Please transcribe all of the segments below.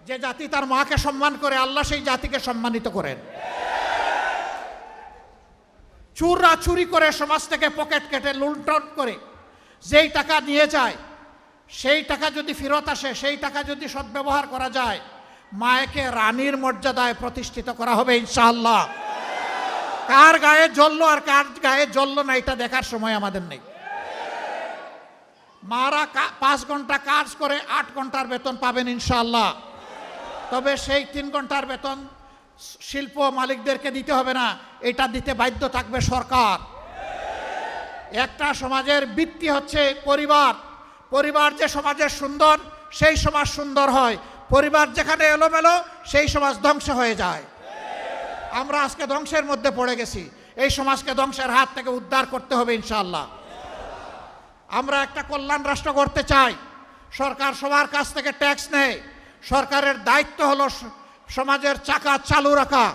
যে জাতি তার মাকে সম্মান করে আল্লাহ সেই জাতিকে সম্মানিত করেন। চুররা চুরি করে সমাজ থেকে পকেট কেটে লুণ্ঠন করে যেই টাকা নিয়ে যায়, সেই টাকা যদি ফেরত আসে, সেই টাকা যদি সদ্ব্যবহার করা যায়, মায়েকে রানীর মর্যাদায় প্রতিষ্ঠিত করা হবে ইনশাআল্লাহ। কার গায়ে জ্বললো আর কার গায়ে জ্বললো না এটা দেখার সময় আমাদের নেই। মারা 5 ঘন্টা কাজ করে 8 ঘন্টার বেতন পাবেন ইনশাআল্লাহ। তবে সেই 3 ঘন্টার বেতন শিল্প মালিকদেরকে দিতে হবে না, এটা দিতে বাধ্য থাকবে সরকার। একটা সমাজের ভিত্তি হচ্ছে পরিবার। পরিবার যে সমাজের সুন্দর, সেই সমাজ সুন্দর হয়। পরিবার যেখানে এলোমেলো, সেই সমাজ ধ্বংস হয়ে যায়। আমরা আজকে ধ্বংসের মধ্যে পড়ে গেছি। এই সমাজকে ধ্বংসের হাত থেকে উদ্ধার করতে হবে ইনশাআল্লাহ। আমরা একটা কল্যাণ রাষ্ট্র করতে চাই। সরকার সবার কাছ থেকে ট্যাক্স নেয়। সরকারের দায়িত্ব হলো সমাজের চাকা চালু রাখা।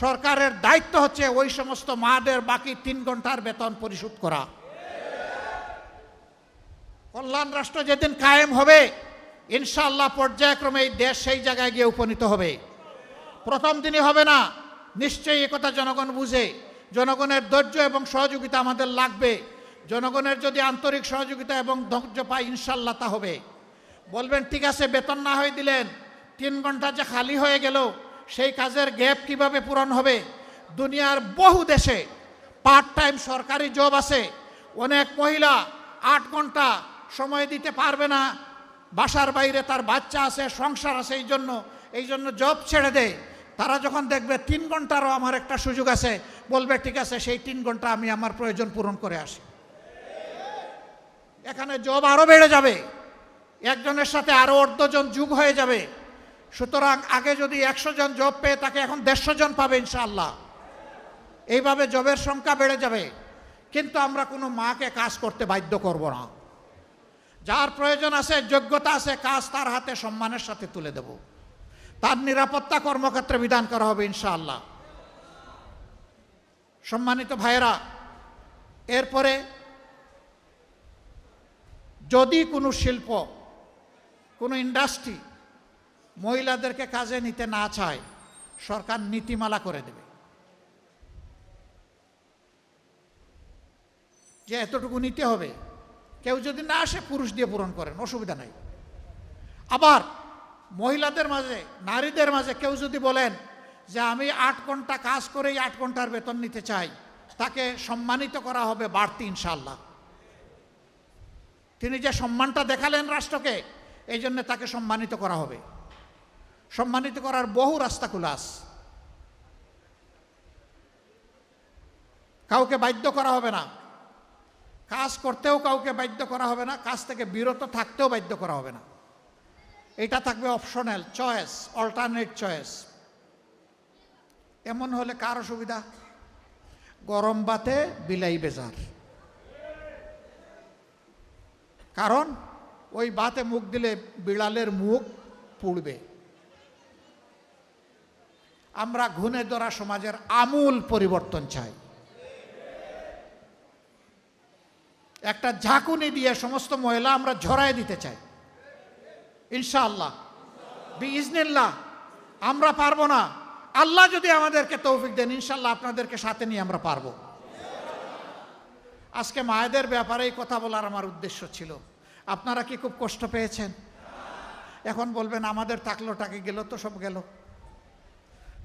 সরকারের দায়িত্ব হচ্ছে ওই সমস্ত মাদের বাকি 3 ঘন্টার বেতন পরিশোধ করা। কল্যাণ রাষ্ট্র যেদিন কায়েম হবে ইনশাআল্লাহ পর্যায়ক্রমে এই দেশ সেই জায়গায় গিয়ে উপনীত হবে। প্রথম দিনই হবে না, নিশ্চয়ই একথা জনগণ বুঝে। জনগণের ধৈর্য এবং সহযোগিতা আমাদের লাগবে। জনগণের যদি আন্তরিক সহযোগিতা এবং ধৈর্য পায় ইনশাআল্লাহ তা হবে। বলবেন ঠিক আছে, বেতন না হয়ে দিলেন, 3 ঘন্টা যে খালি হয়ে গেল, সেই কাজের গ্যাপ কিভাবে পূরণ হবে? দুনিয়ার বহু দেশে পার্ট টাইম সরকারি জব আছে। অনেক মহিলা 8 ঘন্টা সময় দিতে পারবে না, বাসার বাইরে তার বাচ্চা আছে, সংসার আছে, এই জন্য জব ছেড়ে দেয়। তারা যখন দেখবে 3 ঘন্টারও আমার একটা সুযোগ আছে, বলবে ঠিক আছে, সেই 3 ঘন্টা আমি আমার প্রয়োজন পূরণ করে আসি। এখানে জব আরও বেড়ে যাবে, একজনের সাথে আরও 1/2 জন যোগ হয়ে যাবে। সুতরাং আগে যদি 100 জন জব পেয়ে তাকে এখন 150 জন পাবে ইনশাআল্লাহ। এইভাবে জবের সংখ্যা বেড়ে যাবে। কিন্তু আমরা কোনো মাকে কাজ করতে বাধ্য করব না। যার প্রয়োজন আছে, যোগ্যতা আছে, কাজ তার হাতে সম্মানের সাথে তুলে দেব। তার নিরাপত্তা কর্মক্ষেত্রে বিধান করা হবে ইনশাআল্লাহ। সম্মানিত ভাইয়েরা, এরপরে যদি কোনো শিল্প, কোনো ইন্ডাস্ট্রি মহিলাদেরকে কাজে নিতে না চায়, সরকার নীতিমালা করে দেবে যে এতটুকু নিতে হবে। কেউ যদি না আসে পুরুষ দিয়ে পূরণ করেন, অসুবিধা নাই। আবার মহিলাদের মাঝে, নারীদের মাঝে কেউ যদি বলেন যে আমি 8 ঘন্টা কাজ করেই 8 ঘন্টার বেতন নিতে চাই, তাকে সম্মানিত করা হবে বাড়তি ইনশাআল্লাহ। তিনি যে সম্মানটা দেখালেন রাষ্ট্রকে, এই জন্য তাকে সম্মানিত করা হবে। সম্মানিত করার বহু রাস্তা খোলা আছে। কাউকে বাধ্য করা হবে না, কাজ করতেও কাউকে বাধ্য করা হবে না, কাজ থেকে বিরত থাকতেও বাধ্য করা হবে না। এটা থাকবে অপশনাল চয়েস, অল্টারনেট চয়েস। এমন হলে কার অসুবিধা? গরম ভাতে বিলাই বেজার। কারণ ওই ভাতে মুখ দিলে বিড়ালের মুখ পুড়বে। আমরা ঘুণে ধরা সমাজের আমূল পরিবর্তন চাই। একটা ঝাঁকুনি দিয়ে সমস্ত ময়লা আমরা ঝরায় দিতে চাই ইনশাআল্লাহ, বিইজনিল্লাহ। আমরা পারবো না, আল্লাহ যদি আমাদেরকে তৌফিক দেন ইনশাআল্লাহ আপনাদেরকে সাথে নিয়ে আমরা পারবো। আজকে মায়েদের ব্যাপারেই কথা বলার আমার উদ্দেশ্য ছিল। আপনারা কি খুব কষ্ট পেয়েছেন? এখন বলবেন আমাদের থাকলো টাকে গেল তো সব গেল,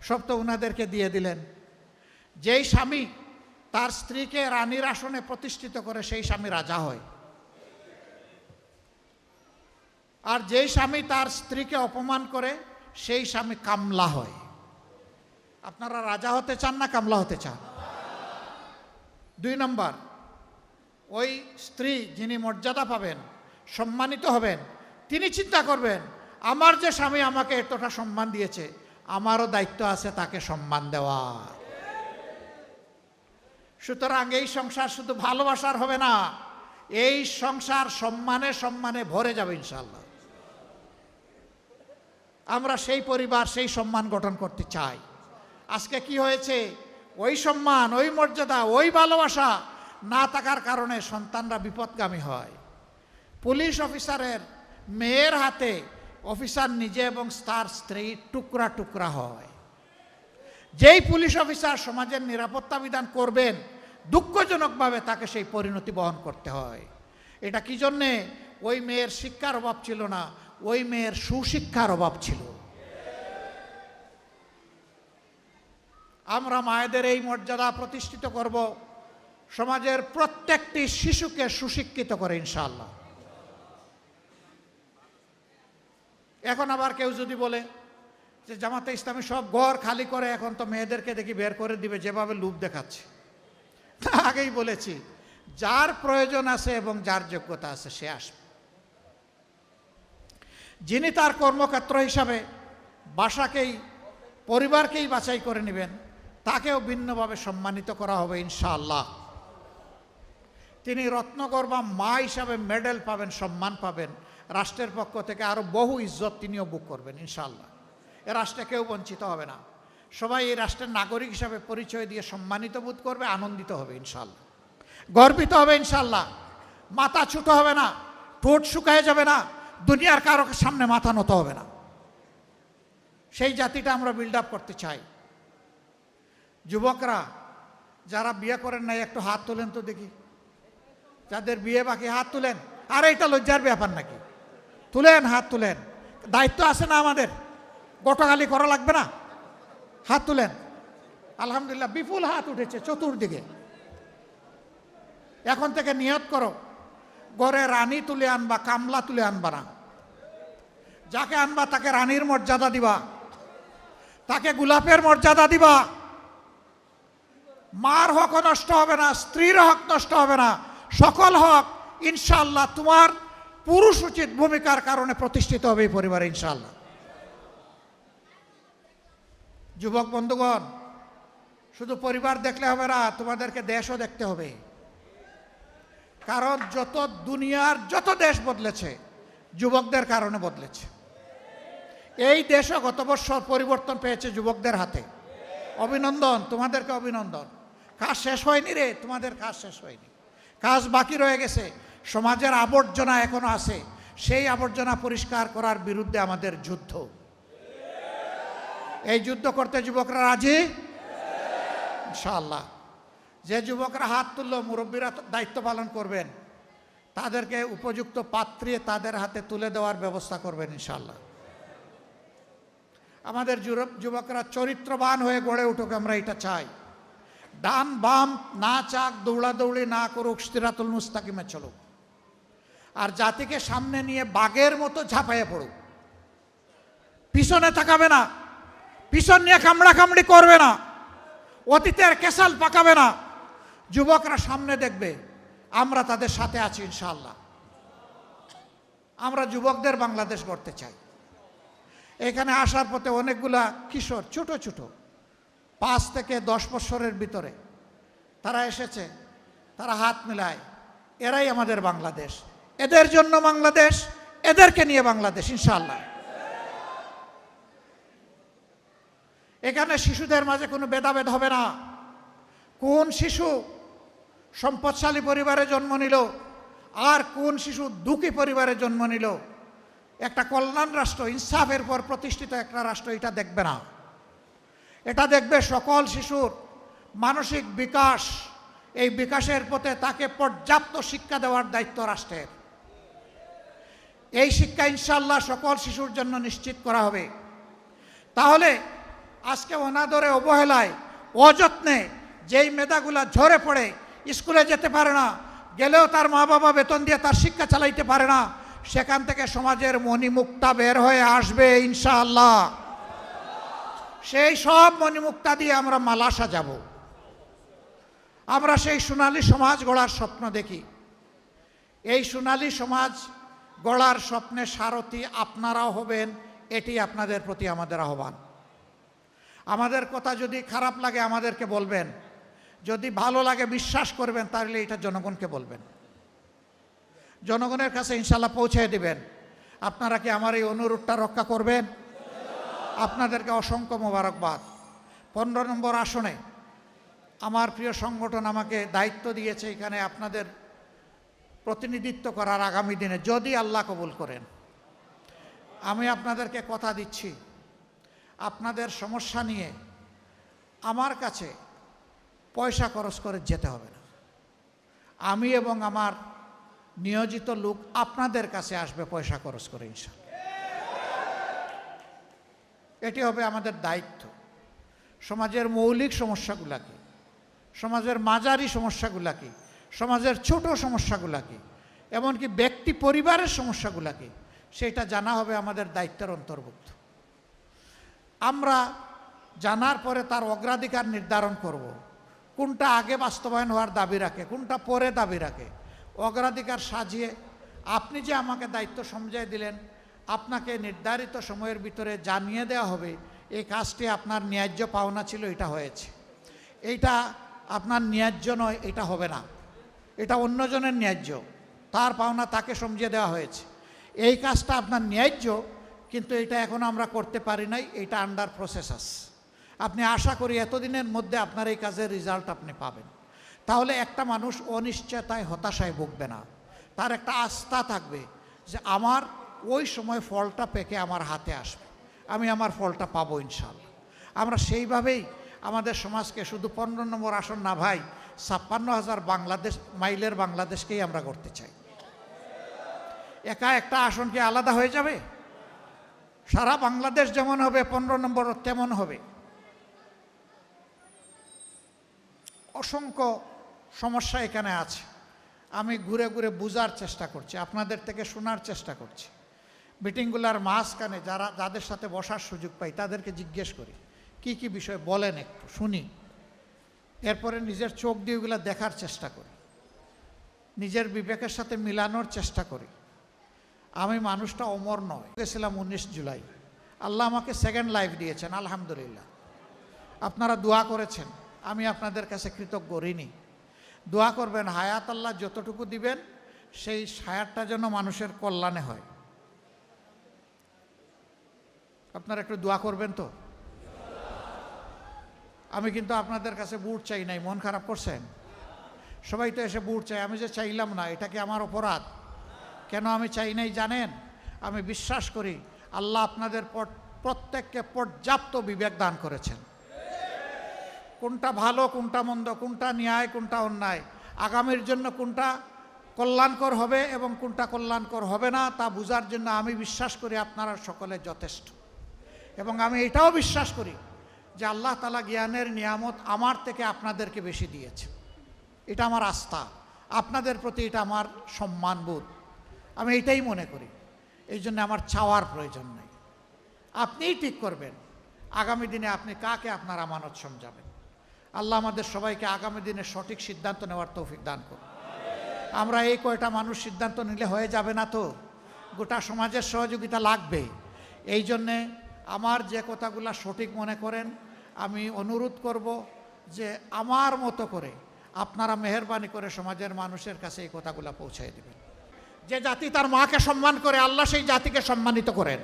সব তো উনাদেরকে দিয়ে দিলেন। যেই স্বামী তার স্ত্রীকে রানীর আসনে প্রতিষ্ঠিত করে সেই স্বামী রাজা হয়, আর যেই স্বামী তার স্ত্রীকে অপমান করে সেই স্বামী কামলা হয়। আপনারা রাজা হতে চান না কামলা হতে চান? 2 নম্বর, ওই স্ত্রী যিনি মর্যাদা পাবেন, সম্মানিত হবেন, তিনি চিন্তা করবেন আমার যে স্বামী আমাকে এতটা সম্মান দিয়েছে, আমারও দায়িত্ব আছে তাকে সম্মান দেওয়া। সুতরাং এই সংসার শুধু ভালোবাসার হবে না, এই সংসার সম্মানে সম্মানে ভরে যাবে ইনশাআল্লাহ। আমরা সেই পরিবার, সেই সম্মান গঠন করতে চাই। আজকে কি হয়েছে? ওই সম্মান, ওই মর্যাদা, ওই ভালোবাসা না থাকার কারণে সন্তানরা বিপদগামী হয়। পুলিশ অফিসারের মেয়ের হাতে অফিসার নিজে এবং তার স্ত্রী টুকরা টুকরা হয়। যেই পুলিশ অফিসার সমাজের নিরাপত্তা বিধান করবেন, দুঃখজনকভাবে তাকে সেই পরিণতি বহন করতে হয়। এটা কি জন্যে? ওই মেয়ের শিক্ষার অভাব ছিল না, ওই মেয়ের সুশিক্ষার অভাব ছিল। আমরা মায়েদের এই মর্যাদা প্রতিষ্ঠিত করব, সমাজের প্রত্যেকটি শিশুকে সুশিক্ষিত করে ইনশাআল্লাহ। এখন আবার কেউ যদি বলে যে জামাতে ইসলামী সব ঘর খালি করে, এখন তো মেয়েদেরকে দেখি বের করে দিবে, যেভাবে লোভ দেখাচ্ছে। আগেই বলেছি, যার প্রয়োজন আছে এবং যার যোগ্যতা আছে সে আসবে। যিনি তার কর্মক্ষেত্র হিসাবে বাসাকেই, পরিবারকেই বাছাই করে নেবেন, তাকেও ভিন্নভাবে সম্মানিত করা হবে ইনশাআল্লাহ। তিনি রত্নকর বা মা হিসাবে মেডেল পাবেন, সম্মান পাবেন, রাষ্ট্রের পক্ষ থেকে আরও বহু ইজ্জত তিনিও বুক করবেন ইনশাআল্লাহ। এ রাষ্ট্রে কেউ বঞ্চিত হবে না, সবাই এই রাষ্ট্রের নাগরিক হিসাবে পরিচয় দিয়ে সম্মানিত বোধ করবে, আনন্দিত হবে ইনশাআল্লাহ, গর্বিত হবে ইনশাআল্লাহ। মাথা ছোট হবে না, ঠোঁট শুকায় যাবে না, দুনিয়ার কারো সামনে মাথা নত হবে না। সেই জাতিটা আমরা বিল্ড আপ করতে চাই। যুবকরা যারা বিয়ে করেন নাই একটু হাত তোলেন তো দেখি, যাদের বিয়ে বাকি হাত তুলেন। আর এটা লজ্জার ব্যাপার নাকি? তুলেন, হাত তুলেন, দায়িত্ব আছে না আমাদের, গোটাগালি করা লাগবে না, হাত তুলেন। আলহামদুলিল্লাহ, বিপুল হাত উঠেছে চতুর্দিকে। এখন থেকে নিয়ত করো, ঘরে রানী তুলে আনবা, কামলা তুলে আনবা না। যাকে আনবা তাকে রানীর মর্যাদা দিবা, তাকে গোলাপের মর্যাদা দিবা। মার হক নষ্ট হবে না, স্ত্রীর হক নষ্ট হবে না, সকল হক ইনশাআল্লাহ তোমার পুরুষ উচিত ভূমিকার কারণে প্রতিষ্ঠিত হবে এই পরিবারে ইনশাআল্লাহ। যুবক বন্ধুগণ, শুধু পরিবার দেখলে হবে না, তোমাদেরকে দেশও দেখতে হবে। কারণ যত দুনিয়ার যত দেশ বদলেছে, যুবকদের কারণে বদলেছে। এই দেশও গত বছর পরিবর্তন পেয়েছে যুবকদের হাতে। অভিনন্দন, তোমাদেরকে অভিনন্দন। কাজ শেষ হয়নি রে, তোমাদের কাজ শেষ হয়নি, কাজ বাকি রয়ে গেছে। সমাজের আবর্জনা এখনো আছে, সেই আবর্জনা পরিষ্কার করার বিরুদ্ধে আমাদের যুদ্ধ। এই যুদ্ধ করতে যুবকরা রাজি ইনশাআল্লাহ। যে যুবকরা হাত তুললো, মুরব্বীরা দায়িত্ব পালন করবেন, তাদেরকে উপযুক্ত পাত্রে তাদের হাতে তুলে দেওয়ার ব্যবস্থা করবেন ইনশাআল্লাহ। আমাদের যুবকরা চরিত্রবান হয়ে গড়ে উঠুক, আমরা এটা চাই। ডান বাম না চাক, দৌড়াদৌড়ি না করুক, সিরাতুল মুস্তাকিমে চলুক। আর জাতিকে সামনে নিয়ে বাঘের মতো ঝাঁপাইয়ে পড়ুক, পিছনে তাকাবে না, পিছন নিয়ে কামড়াকামড়ি করবে না, অতীতের কেসাল পাকাবে না। যুবকরা সামনে দেখবে, আমরা তাদের সাথে আছি ইনশাআল্লাহ। আমরা যুবকদের বাংলাদেশ গড়তে চাই। এখানে আসার পথে অনেকগুলা কিশোর, ছোট ছোট 5 থেকে 10 বছরের ভিতরে তারা এসেছে, তারা হাত মিলায়, এরাই আমাদের বাংলাদেশ, এদের জন্য বাংলাদেশ, এদেরকে নিয়ে বাংলাদেশ ইনশাআল্লাহ। এখানে শিশুদের মাঝে কোনো ভেদাভেদ হবে না। কোন শিশু সম্পদশালী পরিবারে জন্ম নিল আর কোন শিশু দুঃখী পরিবারে জন্ম নিল, একটা কল্যাণ রাষ্ট্র, ইনসাফের পর প্রতিষ্ঠিত একটা রাষ্ট্র এটা দেখবে না। এটা দেখবে সকল শিশুর মানসিক বিকাশ, এই বিকাশের পথে তাকে পর্যাপ্ত শিক্ষা দেওয়ার দায়িত্ব রাষ্ট্রের। এই শিক্ষা ইনশাআল্লাহ সকল শিশুর জন্য নিশ্চিত করা হবে। তাহলে আজকে অনাদরে, অবহেলায়, অযত্নে যেই মেধাগুলা ঝরে পড়ে, স্কুলে যেতে পারে না, গেলেও তার মা বাবা বেতন দিয়ে তার শিক্ষা চালাইতে পারে না, সেখান থেকে সমাজের মণিমুক্তা বের হয়ে আসবে ইনশাআল্লাহ। সেই সব মণিমুক্তা দিয়ে আমরা মালা সাজাবো। আমরা সেই সোনালী সমাজ গড়ার স্বপ্ন দেখি। এই সোনালী সমাজ গড়ার স্বপ্নে সারথি আপনারাও হবেন, এটি আপনাদের প্রতি আমাদের আহ্বান। আমাদের কথা যদি খারাপ লাগে আমাদেরকে বলবেন, যদি ভালো লাগে বিশ্বাস করবেন, তাহলে এটা জনগণকে বলবেন, জনগণের কাছে ইনশাআল্লাহ পৌঁছে দিবেন। আপনারা কি আমার এই অনুরোধটা রক্ষা করবেন? আপনাদেরকে অসংখ্য মোবারকবাদ। 15 নম্বর আসনে আমার প্রিয় সংগঠন আমাকে দায়িত্ব দিয়েছে এখানে আপনাদের প্রতিনিধিত্ব করার আগামী দিনে, যদি আল্লাহ কবুল করেন। আমি আপনাদেরকে কথা দিচ্ছি, আপনাদের সমস্যা নিয়ে আমার কাছে পয়সা খরচ করে যেতে হবে না। আমি এবং আমার নিয়োজিত লোক আপনাদের কাছে আসবে পয়সা খরচ করে ইনশাআল্লাহ। এটি হবে আমাদের দায়িত্ব। সমাজের মৌলিক সমস্যাগুলা কি, সমাজের মাঝারি সমস্যাগুলা কি, সমাজের ছোট সমস্যাগুলা কি, এমনকি ব্যক্তি পরিবারের সমস্যাগুলা কি, সেটা জানা হবে আমাদের দায়িত্বের অন্তর্ভুক্ত। আমরা জানার পরে তার অগ্রাধিকার নির্ধারণ করব। কোনটা আগে বাস্তবায়ন হওয়ার দাবি রাখে, কোনটা পরে দাবি রাখে, অগ্রাধিকার সাজিয়ে আপনি যে আমাকে দায়িত্ব সমঝাই দিলেন, আপনাকে নির্ধারিত সময়ের ভিতরে জানিয়ে দেওয়া হবে এই কাজটি আপনার ন্যায্য পাওনা ছিল, এটা হয়েছে। এইটা আপনার ন্যায্য নয়, এটা হবে না, এটা অন্যজনের ন্যায্য, তার পাওনা তাকে সমঝিয়ে দেওয়া হয়েছে। এই কাজটা আপনার ন্যায্য, কিন্তু এটা এখন আমরা করতে পারি নাই, এটা আন্ডার প্রসেস আছে। আপনি আশা করি এতদিনের মধ্যে আপনার এই কাজের রেজাল্ট আপনি পাবেন। তাহলে একটা মানুষ অনিশ্চয়তায় হতাশায় ভুগবে না, তার একটা আস্থা থাকবে যে আমার ওই সময় ফলটা পেকে আমার হাতে আসবে, আমি আমার ফলটা পাবো ইনশাআল্লাহ। আমরা সেইভাবেই আমাদের সমাজকে শুধু 15 নম্বর আসন না ভাই, 56,000 মাইলের বাংলাদেশকেই আমরা করতে চাই। একা একটা আসন কি আলাদা হয়ে যাবে? সারা বাংলাদেশ যেমন হবে 15 নম্বর তেমন হবে। অসংখ্য সমস্যা এখানে আছে, আমি ঘুরে ঘুরে বোঝার চেষ্টা করছি, আপনাদের থেকে শোনার চেষ্টা করছি। মিটিংগুলার মাঝখানে যাদের সাথে বসার সুযোগ পাই তাদেরকে জিজ্ঞেস করি কি কি বিষয় বলেন, একটু শুনি। এরপরে নিজের চোখ দিয়ে ওগুলো দেখার চেষ্টা করি, নিজের বিবেকের সাথে মিলানোর চেষ্টা করি। আমি মানুষটা অমর নয়। গেছিলাম 19 জুলাই, আল্লাহ আমাকে সেকেন্ড লাইফ দিয়েছেন, আলহামদুলিল্লাহ। আপনারা দোয়া করেছেন, আমি আপনাদের কাছে কৃতজ্ঞ ঋণী। দোয়া করবেন হায়াত আল্লাহ যতটুকু দিবেন সেই হায়াতটা যেন মানুষের কল্যাণে হয়। আপনারা একটু দোয়া করবেন তো। আমি কিন্তু আপনাদের কাছে বুট চাই নাই, মন খারাপ করছেন? সবাই তো এসে বুট চাই, আমি যে চাইলাম না, এটা কি আমার অপরাধ? কেন আমি চাই নাই জানেন? আমি বিশ্বাস করি আল্লাহ আপনাদের প্রত্যেককে পর্যাপ্ত বিবেক দান করেছেন। কোনটা ভালো, কোনটা মন্দ, কোনটা ন্যায়, কোনটা অন্যায়, আগামীর জন্য কোনটা কল্যাণকর হবে এবং কোনটা কল্যাণকর হবে না তা বোঝার জন্য আমি বিশ্বাস করি আপনারা সকলে যথেষ্ট। এবং আমি এটাও বিশ্বাস করি যে আল্লাহ তাআলা জ্ঞানের নিয়ামত আমার থেকে আপনাদেরকে বেশি দিয়েছে। এটা আমার আস্থা, আপনাদের প্রতি এটা আমার সম্মানবোধ, আমি এটাই মনে করি। এই জন্য আমার চাওয়ার প্রয়োজন নেই, আপনিই ঠিক করবেন আগামী দিনে আপনি কাকে আপনার আমানত সমঝাবেন। আল্লাহ আমাদের সবাইকে আগামী দিনে সঠিক সিদ্ধান্ত নেওয়ার তৌফিক দান করুন। আমরা এই কয়টা মানুষ সিদ্ধান্ত নিলে হয়ে যাবে না তো, গোটা সমাজের সহযোগিতা লাগবে। এই জন্যে আমার যে কথাগুলো সঠিক মনে করেন আমি অনুরোধ করব যে আমার মতো করে আপনারা মেহেরবানি করে সমাজের মানুষের কাছে এই কথাগুলো পৌঁছায় দেবেন। যে জাতি তার মাকে সম্মান করে আল্লাহ সেই জাতিকে সম্মানিত করেন।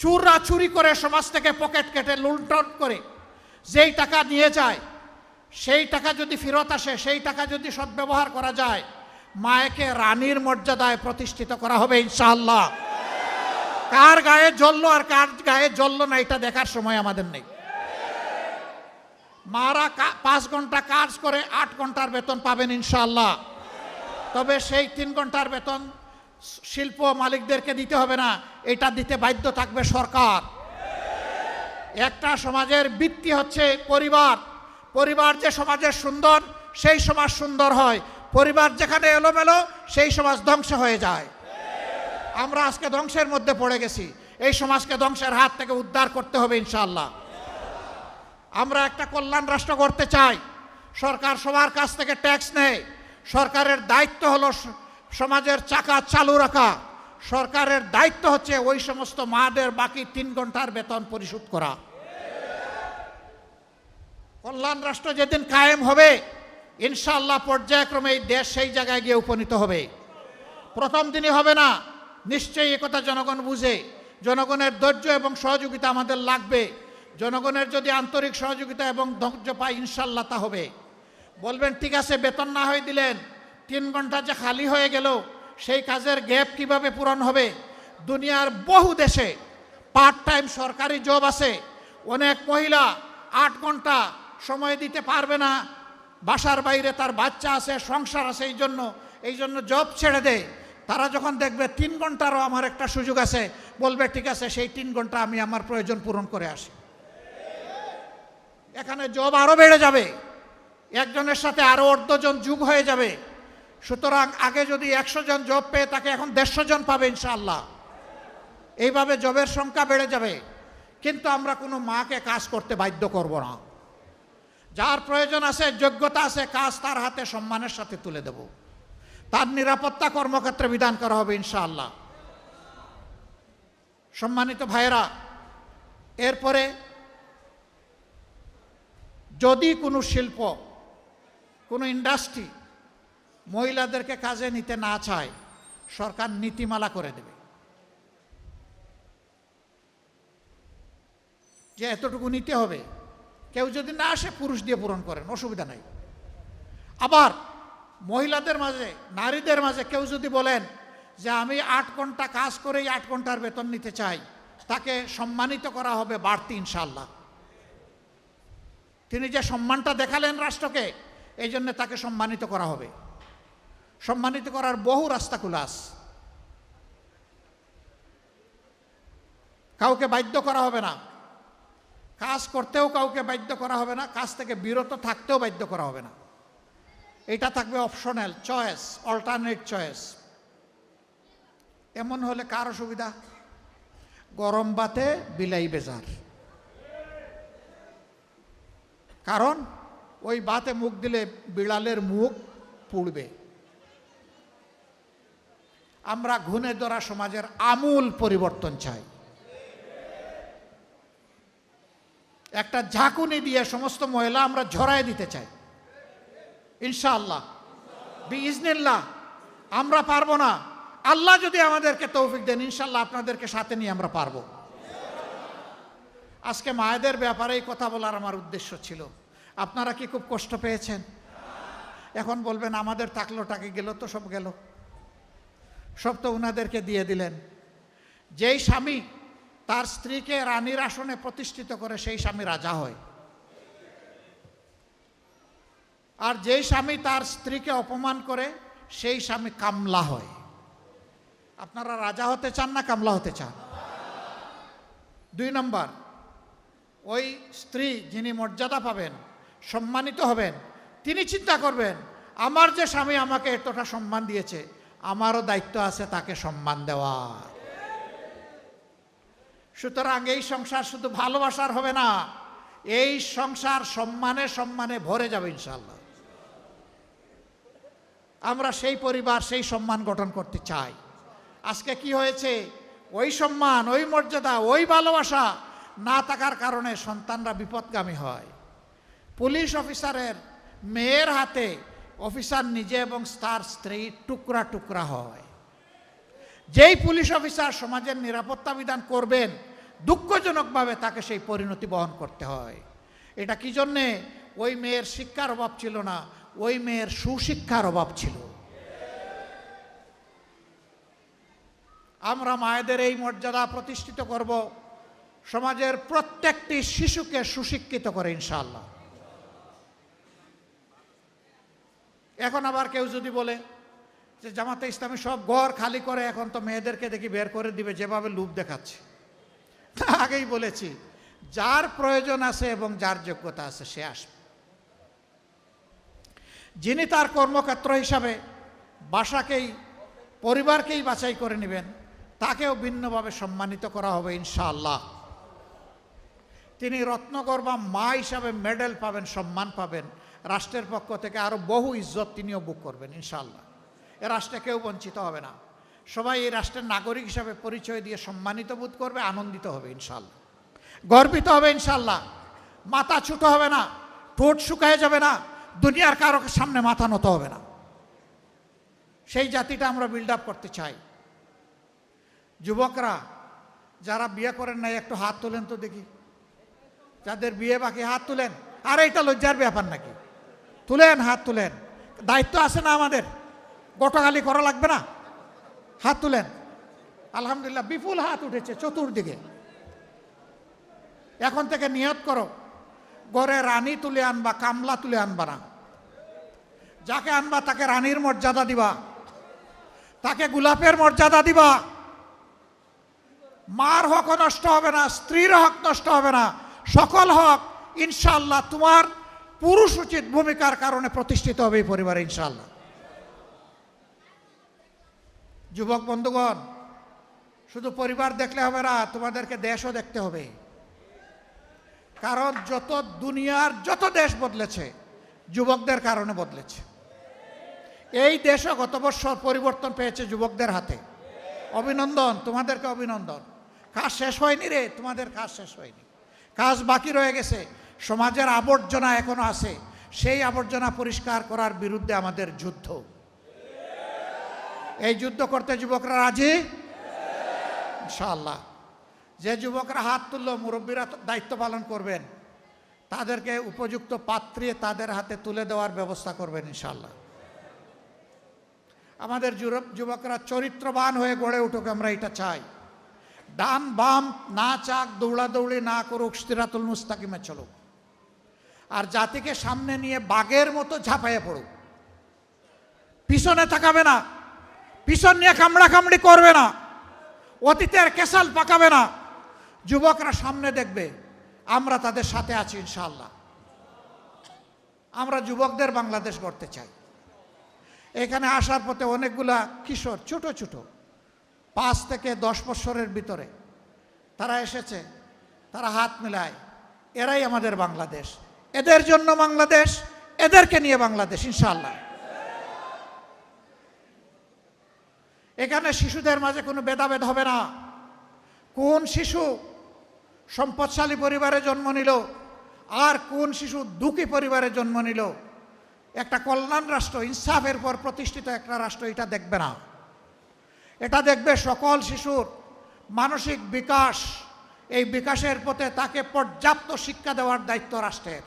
চুররা চুরি করে সমাজ থেকে পকেট কেটে লুণ্ঠন করে যেই টাকা নিয়ে যায়, সেই টাকা যদি ফেরত আসে, সেই টাকা যদি সদ্ব্যবহার করা যায়, মায়েকে রানীর মর্যাদায় প্রতিষ্ঠিত করা হবে ইনশাআল্লাহ। কার গায়ে জ্বললো আর কার গায়ে জ্বললো না এটা দেখার সময় আমাদের নেই। মারা 5 ঘন্টা কাজ করে 8 ঘন্টার বেতন পাবেন ইনশাআল্লাহ। তবে সেই 3 ঘন্টার বেতন শিল্প মালিকদেরকে দিতে হবে না, এটা দিতে বাধ্য থাকবে সরকার। একটা সমাজের ভিত্তি হচ্ছে পরিবার। পরিবার যে সমাজের সুন্দর, সেই সমাজ সুন্দর হয়। পরিবার যেখানে এলোমেলো, সেই সমাজ ধ্বংস হয়ে যায়। আমরা আজকে ধ্বংসের মধ্যে পড়ে গেছি, এই সমাজকে ধ্বংসের হাত থেকে উদ্ধার করতে হবে ইনশাআল্লাহ। আমরা একটা কল্যাণ রাষ্ট্র করতে চাই। সরকার সবার কাছ থেকে ট্যাক্স নেয়, সরকারের দায়িত্ব হলো সমাজের চাকা চালু রাখা। সরকারের দায়িত্ব হচ্ছে ওই সমস্ত মাদের বাকি 3 ঘন্টার বেতন পরিশোধ করা। কল্যাণ রাষ্ট্র যেদিন কায়েম হবে ইনশাআল্লাহ পর্যায়ক্রমে এই দেশ সেই জায়গায় গিয়ে উপনীত হবে। প্রথম দিনই হবে না, নিশ্চয়ই একথা জনগণ বুঝে। জনগণের ধৈর্য এবং সহযোগিতা আমাদের লাগবে। জনগণের যদি আন্তরিক সহযোগিতা এবং ধৈর্য পায় ইনশাআল্লাহ তা হবে। বলবেন ঠিক আছে বেতন না হয়ে দিলেন, 3 ঘন্টা যে খালি হয়ে গেল সেই কাজের গ্যাপ কিভাবে পূরণ হবে। দুনিয়ার বহু দেশে পার্ট টাইম সরকারি জব আছে, অনেক মহিলা 8 ঘন্টা সময় দিতে পারবে না, বাসার বাইরে তার বাচ্চা আছে, সংসার আছে, এই জন্য জব ছেড়ে দেয়। তারা যখন দেখবে 3 ঘন্টারও আমার একটা সুযোগ আছে, বলবে ঠিক আছে সেই 3 ঘন্টা আমি আমার প্রয়োজন পূরণ করে আসি। এখানে জব আরও বেড়ে যাবে, একজনের সাথে আরও 1/2 জন যোগ হয়ে যাবে। সুতরাং আগে যদি 100 জন জব পেয়ে তাকে এখন 150 জন পাবে ইনশাআল্লাহ। এইভাবে জবের সংখ্যা বেড়ে যাবে। কিন্তু আমরা কোনো মাকে কাজ করতে বাধ্য করব না। যার প্রয়োজন আছে, যোগ্যতা আছে, কাজ তার হাতে সম্মানের সাথে তুলে দেব। তার নিরাপত্তা কর্মক্ষেত্রে বিধান করা হবে ইনশাআল্লাহ। সম্মানিত ভাইয়েরা, এরপরে যদি কোনো শিল্প, কোনো ইন্ডাস্ট্রি মহিলাদেরকে কাজে নিতে না চায়, সরকার নীতিমালা করে দেবে যে এতটুকু নিতে হবে। কেউ যদি না আসে পুরুষ দিয়ে পূরণ করেন, অসুবিধা নাই। আবার মহিলাদের মাঝে, নারীদের মাঝে কেউ যদি বলেন যে আমি 8 ঘন্টা কাজ করেই 8 ঘন্টার বেতন নিতে চাই, তাকে সম্মানিত করা হবে বাড়তি ইনশাআল্লাহ। তিনি যে সম্মানটা দেখালেন রাষ্ট্রকে, এই জন্য তাকে সম্মানিত করা হবে। সম্মানিত করার বহু রাস্তা খোলা আছে। কাউকে বাধ্য করা হবে না, কাজ করতেও কাউকে বাধ্য করা হবে না, কাজ থেকে বিরত থাকতেও বাধ্য করা হবে না। এটা থাকবে অপশনাল চয়েস, অল্টারনেট চয়েস। এমন হলে কার অসুবিধা? গরম ভাতে বিলাই বেজার। কারণ ওই ভাতে মুখ দিলে বিড়ালের মুখ পুড়বে। আমরা ঘুণে ধরা সমাজের আমূল পরিবর্তন চাই। একটা ঝাঁকুনি দিয়ে সমস্ত ময়লা আমরা ঝরায় দিতে চাই ইনশাআল্লাহ, বিইজনিল্লাহ। আমরা পারবো না, আল্লাহ যদি আমাদেরকে তৌফিক দেন ইনশাআল্লাহ আপনাদেরকে সাথে নিয়ে আমরা পারবো। আজকে মায়েদের ব্যাপারেই কথা বলার আমার উদ্দেশ্য ছিল। আপনারা কি খুব কষ্ট পেয়েছেন? এখন বলবেন আমাদের থাকলো টাকা গেল তো, সব গেল, সব তো উনাদেরকে দিয়ে দিলেন। যেই স্বামী তার স্ত্রীকে রানীর আসনে প্রতিষ্ঠিত করে সেই স্বামী রাজা হয়, আর যেই স্বামী তার স্ত্রীকে অপমান করে সেই স্বামী কামলা হয়। আপনারা রাজা হতে চান না কামলা হতে চান? 2 নম্বর, ওই স্ত্রী যিনি মর্যাদা পাবেন, সম্মানিত হবেন, তিনি চিন্তা করবেন আমার যে স্বামী আমাকে এতটা সম্মান দিয়েছে, আমারও দায়িত্ব আছে তাকে সম্মান দেওয়ার। সুতরাং এই সংসার শুধু ভালোবাসার হবে না, এই সংসার সম্মানে সম্মানে ভরে যাবে ইনশাআল্লাহ। আমরা সেই পরিবার, সেই সম্মান গঠন করতে চাই। আজকে কি হয়েছে? ওই সম্মান, ওই মর্যাদা, ওই ভালোবাসা না থাকার কারণে সন্তানরা বিপদগামী হয়। পুলিশ অফিসারের মেয়ের হাতে অফিসার নিজে এবং তার স্ত্রী টুকরা টুকরা হয়। যেই পুলিশ অফিসার সমাজের নিরাপত্তা বিধান করবেন, দুঃখজনকভাবে তাকে সেই পরিণতি বহন করতে হয়। এটা কি জন্যে? ওই মেয়ের শিক্ষার অভাব ছিল না, ওই মেয়ের সুশিক্ষার অভাব ছিল। আমরা মায়েদের এই মর্যাদা প্রতিষ্ঠিত করব, সমাজের প্রত্যেকটি শিশুকে সুশিক্ষিত করে ইনশাআল্লাহ। এখন আবার কেউ যদি বলে যে জামাতে ইসলামী সব ঘর খালি করে, এখন তো মেয়েদেরকে দেখি বের করে দিবে, যেভাবে লোভ দেখাচ্ছে। আগেই বলেছি, যার প্রয়োজন আছে এবং যার যোগ্যতা আছে সে আসবে। যিনি তার কর্মক্ষেত্র হিসাবে বাসাকেই, পরিবারকেই বাছাই করে নেবেন, তাকেও ভিন্নভাবে সম্মানিত করা হবে ইনশাআল্লাহ। তিনি রত্নগর্ভা মা হিসাবে মেডেল পাবেন, সম্মান পাবেন, রাষ্ট্রের পক্ষ থেকে আরও বহু ইজ্জত তিনিও বুক করবেন ইনশাআল্লাহ। এ রাষ্ট্রে কেউ বঞ্চিত হবে না, সবাই এই রাষ্ট্রের নাগরিক হিসাবে পরিচয় দিয়ে সম্মানিত বোধ করবে, আনন্দিত হবে ইনশাআল্লাহ, গর্বিত হবে ইনশাআল্লাহ। মাথা ছোট হবে না, ঠোঁট শুকায় যাবে না, দুনিয়ার কারো সামনে মাথা নত হবে না। সেই জাতিটা আমরা বিল্ড আপ করতে চাই। যুবকরা যারা বিয়ে করেন নাই একটু হাত তোলেন তো দেখি, যাদের বিয়ে বাকি হাত তুলেন। আর এটা লজ্জার ব্যাপার নাকি? তুলেন, হাত তুলেন। দায়িত্ব আছে না আমাদের? গোটাগালি করা লাগবে না, হাত তুলেন। আলহামদুলিল্লাহ, বিপুল হাত উঠেছে চতুর্দিকে। এখন থেকে নিয়ত করো, গড়ে রানী তুলে আনবা, কামলা তুলে আনবা না। যাকে আনবা তাকে রানীর মর্যাদা দিবা, তাকে গোলাপের মর্যাদা দিবা। মার হক নষ্ট হবে না, স্ত্রীর হক নষ্ট হবে না, সকল হক ইনশাআল্লাহ তোমার পুরুষ উচিত ভূমিকার কারণে প্রতিষ্ঠিত হবে এই পরিবারে ইনশাআল্লাহ। যুবক বন্ধুগণ, শুধু পরিবার দেখলে হবে না, তোমাদেরকে দেশও দেখতে হবে। কারণ যত দুনিয়ার যত দেশ বদলেছে যুবকদের কারণে বদলেছে। এই দেশও গত বছর পরিবর্তন পেয়েছে যুবকদের হাতে। অভিনন্দন, তোমাদেরকে অভিনন্দন। কাজ শেষ হয়নি রে, তোমাদের কাজ শেষ হয়নি, কাজ বাকি রয়ে গেছে। সমাজের আবর্জনা এখনো আছে, সেই আবর্জনা পরিষ্কার করার বিরুদ্ধে আমাদের যুদ্ধ। এই যুদ্ধ করতে যুবকরা রাজি ইনশাআল্লাহ। যে যুবকরা হাত তুললো, মুরব্বীরা দায়িত্ব পালন করবেন, তাদেরকে উপযুক্ত পাত্রে তাদের হাতে তুলে দেওয়ার ব্যবস্থা করবেন ইনশাআল্লাহ। আমাদের যুবকরা চরিত্রবান হয়ে গড়ে উঠুক, আমরা এটা চাই। ডান বাম না চাক, দৌড়াদৌড়ি না করুক, সিরাতুল মুস্তাকিমে চলুক। আর জাতিকে সামনে নিয়ে বাঘের মতো ঝাঁপাইয়ে পড়ুক। পিছনে তাকাবে না, পিছন নিয়ে কামড়াকামড়ি করবে না, অতীতের কেসাল পাকাবে না। যুবকরা সামনে দেখবে, আমরা তাদের সাথে আছি ইনশাআল্লাহ। আমরা যুবকদের বাংলাদেশ গড়তে চাই। এখানে আসার পথে অনেকগুলা কিশোর ছোট ছোট 5 থেকে 10 বছরের ভিতরে তারা এসেছে, তারা হাত মেলায়, এরাই আমাদের বাংলাদেশ, এদের জন্য বাংলাদেশ, এদেরকে নিয়ে বাংলাদেশ ইনশাআল্লাহ। এখানে শিশুদের মাঝে কোনো ভেদাভেদ হবে না। কোন শিশু সম্পদশালী পরিবারে জন্ম নিল আর কোন শিশু দুঃখী পরিবারে জন্ম নিল, একটা কল্যাণ রাষ্ট্র, ইনসাফের পর প্রতিষ্ঠিত একটা রাষ্ট্র এটা দেখবে না। এটা দেখবে সকল শিশুর মানসিক বিকাশ, এই বিকাশের পথে তাকে পর্যাপ্ত শিক্ষা দেওয়ার দায়িত্ব রাষ্ট্রের।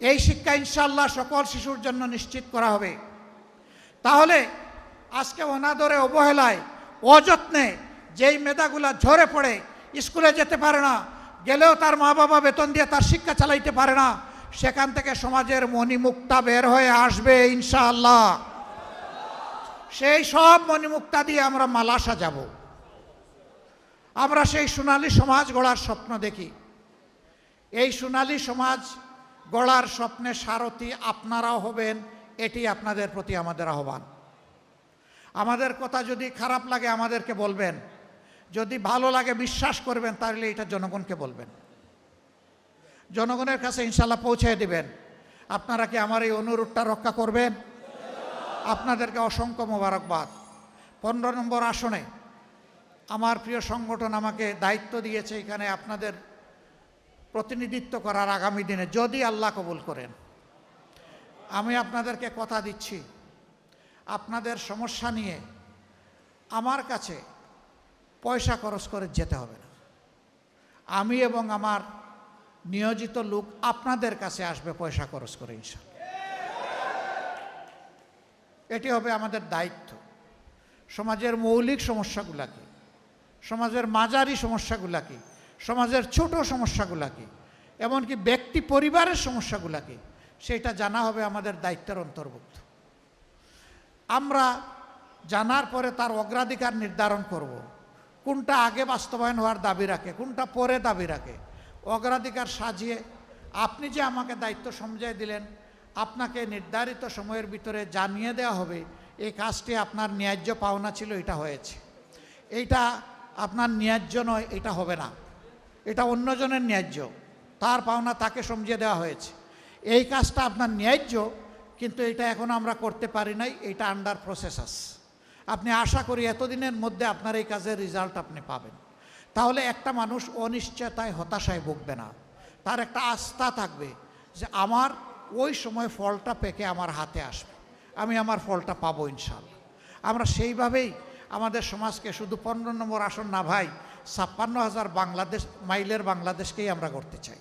এই শিক্ষা ইনশাআল্লাহ সকল শিশুর জন্য নিশ্চিত করা হবে। তাহলে আজকে অনাদরে, অবহেলায়, অযত্নে যেই মেধাগুলা ঝরে পড়ে, স্কুলে যেতে পারে না, গেলেও তার মা বাবা বেতন দিয়ে তার শিক্ষা চালাইতে পারে না, সেখান থেকে সমাজের মণিমুক্তা বের হয়ে আসবে ইনশাআল্লাহ। সেই সব মণিমুক্তা দিয়ে আমরা মালা সাজাবো। আমরা সেই সোনালী সমাজ গড়ার স্বপ্ন দেখি। এই সোনালী সমাজ গড়ার স্বপ্নে সারথি আপনারাও হবেন, এটি আপনাদের প্রতি আমাদের আহ্বান। আমাদের কথা যদি খারাপ লাগে আমাদেরকে বলবেন, যদি ভালো লাগে বিশ্বাস করবেন, তাহলে এটা জনগণকে বলবেন, জনগণের কাছে ইনশাআল্লাহ পৌঁছে দিবেন। আপনারা কি আমার এই অনুরোধটা রক্ষা করবেন? আপনাদেরকে অসংখ্য মোবারকবাদ। 15 নম্বর আসনে আমার প্রিয় সংগঠন আমাকে দায়িত্ব দিয়েছে এখানে আপনাদের প্রতিনিধিত্ব করার আগামী দিনে, যদি আল্লাহ কবুল করেন। আমি আপনাদেরকে কথা দিচ্ছি, আপনাদের সমস্যা নিয়ে আমার কাছে পয়সা খরচ করে যেতে হবে না। আমি এবং আমার নিয়োজিত লোক আপনাদের কাছে আসবে পয়সা খরচ করে ইনশাআল্লাহ। এটি হবে আমাদের দায়িত্ব। সমাজের মৌলিক সমস্যাগুলা কি, সমাজের মাঝারি সমস্যাগুলা কি, সমাজের ছোট সমস্যাগুলা কি, এমনকি ব্যক্তি পরিবারের সমস্যাগুলা কি, সেটা জানা হবে আমাদের দায়িত্বের অন্তর্ভুক্ত। আমরা জানার পরে তার অগ্রাধিকার নির্ধারণ করব, কোনটা আগে বাস্তবায়ন হওয়ার দাবি রাখে, কোনটা পরে দাবি রাখে। অগ্রাধিকার সাজিয়ে আপনি যে আমাকে দায়িত্ব সমঝাই দিলেন, আপনাকে নির্ধারিত সময়ের ভিতরে জানিয়ে দেওয়া হবে এই কাজটি আপনার ন্যায্য পাওনা ছিল, এটা হয়েছে, এইটা আপনার ন্যায্য নয়, এটা হবে না, এটা অন্যজনের ন্যায্য, তার পাওনা তাকে সমঝিয়ে দেওয়া হয়েছে। এই কাজটা আপনার ন্যায্য, কিন্তু এটা এখন আমরা করতে পারি নাই, এটা আন্ডার প্রসেস আছে। আপনি আশা করি এতদিনের মধ্যে আপনার এই কাজের রেজাল্ট আপনি পাবেন। তাহলে একটা মানুষ অনিশ্চয়তায়, হতাশায় ভুগবে না, তার একটা আস্থা থাকবে যে আমার ওই সময় ফলটা পেকে আমার হাতে আসবে, আমি আমার ফলটা পাবো ইনশাআল্লাহ। আমরা সেইভাবেই আমাদের সমাজকে শুধু 15 নম্বর আসন না ভাই, 56,000 বাংলাদেশ মাইলের বাংলাদেশকেই আমরা করতে চাই।